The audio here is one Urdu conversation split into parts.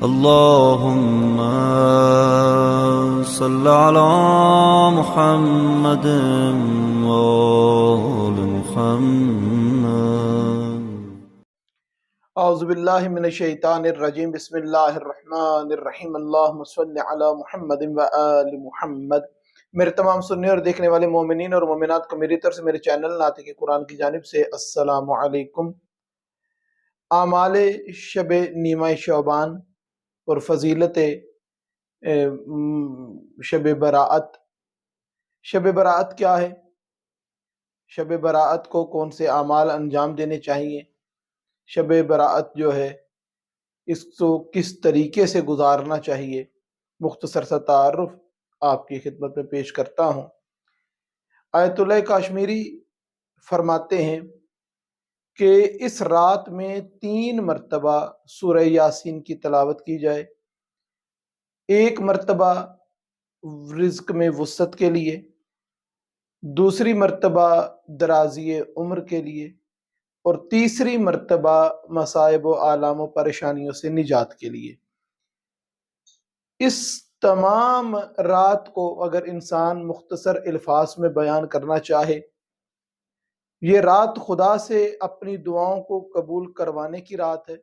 اللهم صل على محمد وآل محمد. اعوذ باللہ من الشیطان الرجیم. بسم اللہ الرحمن الرحیم. اللہم صل علی محمد و آل محمد. میرے تمام سننے اور دیکھنے والے مومنین اور مومنات کو میری طرف سے میرے چینل ناطق قرآن کی جانب سے السلام علیکم. اعمال شب نیمہ شعبان اور فضیلت شب براءت. شب براءت کیا ہے؟ شب براءت کو کون سے اعمال انجام دینے چاہیے؟ شب براءت جو ہے اس کو کس طریقے سے گزارنا چاہیے، مختصر سا تعارف آپ کی خدمت میں پیش کرتا ہوں. آیت اللہ کاشمیری فرماتے ہیں کہ اس رات میں 3 مرتبہ سورہ یاسین کی تلاوت کی جائے. 1 مرتبہ رزق میں وسعت کے لیے، دوسری مرتبہ درازی عمر کے لیے، اور تیسری مرتبہ مصائب و آلام و پریشانیوں سے نجات کے لیے. اس تمام رات کو اگر انسان مختصر الفاظ میں بیان کرنا چاہے، یہ رات خدا سے اپنی دعاؤں کو قبول کروانے کی رات ہے.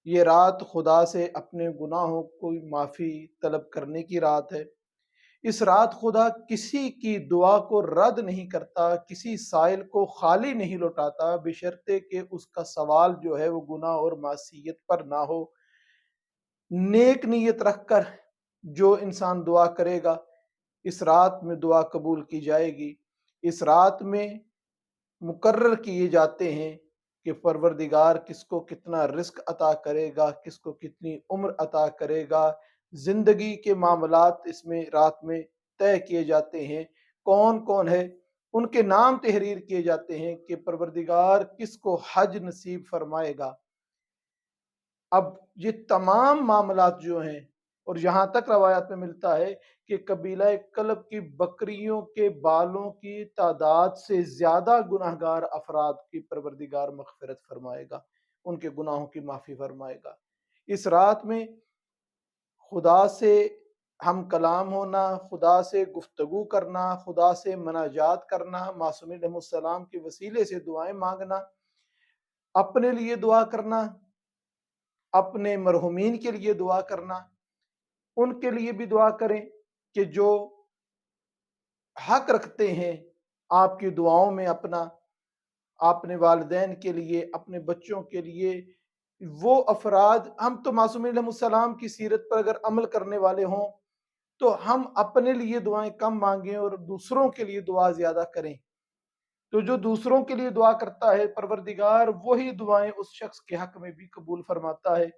یہ رات خدا سے اپنے گناہوں کو معافی طلب کرنے کی رات ہے. اس رات خدا کسی کی دعا کو رد نہیں کرتا، کسی سائل کو خالی نہیں لوٹاتا، بشرطے کہ اس کا سوال جو ہے وہ گناہ اور معصیت پر نہ ہو. نیک نیت رکھ کر جو انسان دعا کرے گا، اس رات میں دعا قبول کی جائے گی. اس رات میں مقرر کیے جاتے ہیں کہ پروردگار کس کو کتنا رزق عطا کرے گا، کس کو کتنی عمر عطا کرے گا. زندگی کے معاملات اس میں رات میں طے کیے جاتے ہیں. کون کون ہے ان کے نام تحریر کیے جاتے ہیں کہ پروردگار کس کو حج نصیب فرمائے گا. اب یہ تمام معاملات جو ہیں، اور یہاں تک روایات میں ملتا ہے کہ قبیلہ کلب کی بکریوں کے بالوں کی تعداد سے زیادہ گناہگار افراد کی پروردگار مغفرت فرمائے گا، ان کے گناہوں کی معافی فرمائے گا. اس رات میں خدا سے ہم کلام ہونا، خدا سے گفتگو کرنا، خدا سے مناجات کرنا، معصومین علیہ السلام کے وسیلے سے دعائیں مانگنا، اپنے لیے دعا کرنا، اپنے مرحومین کے لیے دعا کرنا. ان کے لیے بھی دعا کریں کہ جو حق رکھتے ہیں آپ کی دعاؤں میں اپنا، اپنے والدین کے لیے، اپنے بچوں کے لیے. وہ افراد، ہم تو معصومین علیہ السلام کی سیرت پر اگر عمل کرنے والے ہوں تو ہم اپنے لیے دعائیں کم مانگیں اور دوسروں کے لیے دعا زیادہ کریں. تو جو دوسروں کے لیے دعا کرتا ہے، پروردگار وہی دعائیں اس شخص کے حق میں بھی قبول فرماتا ہے.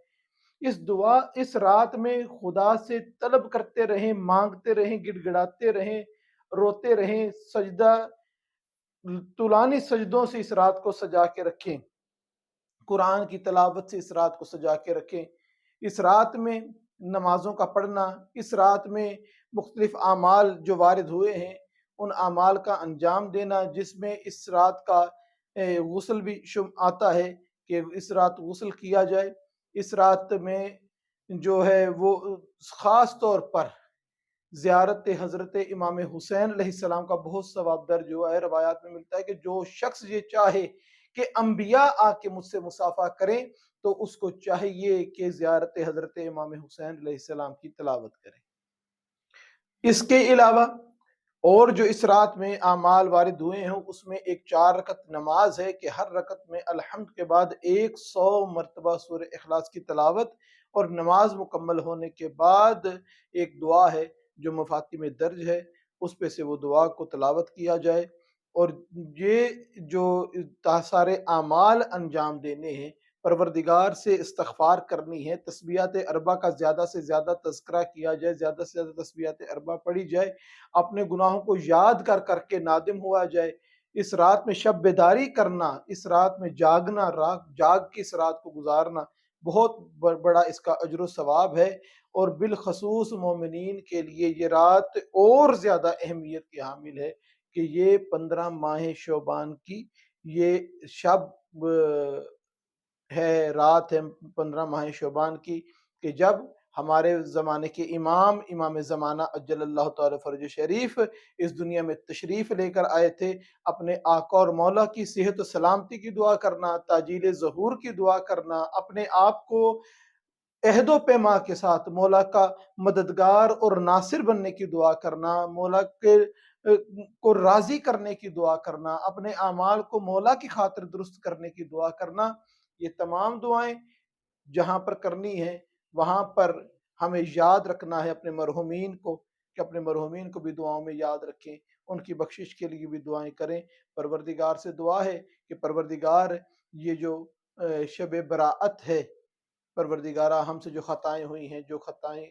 اس رات میں خدا سے طلب کرتے رہیں، مانگتے رہیں، گڑ گڑاتے رہیں، روتے رہیں. سجدہ طولانی سجدوں سے اس رات کو سجا کے رکھیں، قرآن کی تلاوت سے اس رات کو سجا کے رکھیں. اس رات میں نمازوں کا پڑھنا، اس رات میں مختلف اعمال جو وارد ہوئے ہیں ان اعمال کا انجام دینا، جس میں اس رات کا غسل بھی آتا ہے کہ اس رات غسل کیا جائے. اس رات میں جو ہے وہ خاص طور پر زیارت حضرت امام حسین علیہ السلام کا بہت ثواب درج ہوا ہے. روایات میں ملتا ہے کہ جو شخص یہ چاہے کہ انبیاء آ کے مجھ سے مصافحہ کریں تو اس کو چاہیے کہ زیارت حضرت امام حسین علیہ السلام کی تلاوت کریں. اس کے علاوہ اور جو اس رات میں اعمال وارد ہوئے ہیں اس میں ایک 4 رکعت نماز ہے کہ ہر رکعت میں الحمد کے بعد 100 مرتبہ سورہ اخلاص کی تلاوت، اور نماز مکمل ہونے کے بعد ایک دعا ہے جو مفاتیح میں درج ہے، اس پہ سے وہ دعا کو تلاوت کیا جائے. اور یہ جو سارے اعمال انجام دینے ہیں، پروردگار سے استغفار کرنی ہے، تسبیحات اربع کا زیادہ سے زیادہ تذکرہ کیا جائے، زیادہ سے زیادہ تسبیحات اربع پڑھی جائے، اپنے گناہوں کو یاد کر کر کے نادم ہوا جائے. اس رات میں شب بیداری کرنا، اس رات میں جاگنا، جاگ کے اس رات کو گزارنا بہت بڑا اس کا اجر و ثواب ہے. اور بالخصوص مومنین کے لیے یہ رات اور زیادہ اہمیت کی حامل ہے کہ یہ 15 ماہ شعبان کی یہ شب ہے، رات ہے 15 ماہ شعبان کی کہ جب ہمارے زمانے کے امام زمانہ اجل اللہ تعالی فرج شریف اس دنیا میں تشریف لے کر آئے تھے، اپنے آقا اور مولا کی صحت و سلامتی کی دعا کرنا، تاجیل ظہور کی دعا کرنا، اپنے آپ کو عہد و پیما کے ساتھ مولا کا مددگار اور ناصر بننے کی دعا کرنا، مولا کے کو راضی کرنے کی دعا کرنا، اپنے اعمال کو مولا کی خاطر درست کرنے کی دعا کرنا، یہ تمام دعائیں جہاں پر کرنی ہے وہاں پر ہمیں یاد رکھنا ہے اپنے مرحومین کو، کہ اپنے مرحومین کو بھی دعاؤں میں یاد رکھیں، ان کی بخشش کے لیے بھی دعائیں کریں۔ پروردگار سے دعا ہے کہ پروردگار یہ جو شب براءت ہے، پروردگارہ ہم سے جو خطائیں ہوئی ہیں، جو خطائیں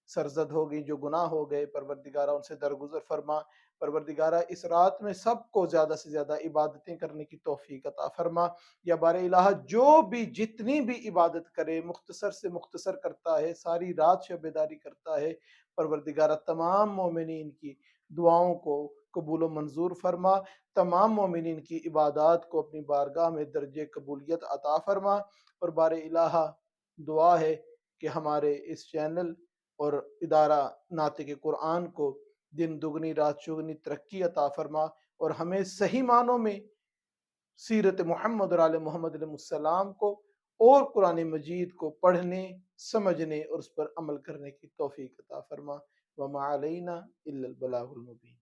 سرزد ہو گئی، جو گناہ ہو گئے، پروردگارہ ان سے درگزر فرما۔ پروردگارہ اس رات میں سب کو زیادہ سے زیادہ عبادتیں کرنے کی توفیق عطا فرما۔ یا بار الہ جو بھی جتنی بھی عبادت کرے، مختصر سے مختصر کرتا ہے، ساری رات شب بیداری کرتا ہے، پروردگارہ تمام مومنین کی دعاؤں کو قبول و منظور فرما، تمام مومنین کی عبادات کو اپنی بارگاہ میں درجہ قبولیت عطا فرما۔ اور بار الہ دعا ہے کہ ہمارے اس چینل اور ادارہ ناطق قرآن کو دن دگنی رات چگنی ترقی عطا فرما، اور ہمیں صحیح معنوں میں سیرت محمد اور آل محمد علیہ السلام کو اور قرآن مجید کو پڑھنے، سمجھنے اور اس پر عمل کرنے کی توفیق عطا فرما۔ وما علینا الا البلاغ المبین۔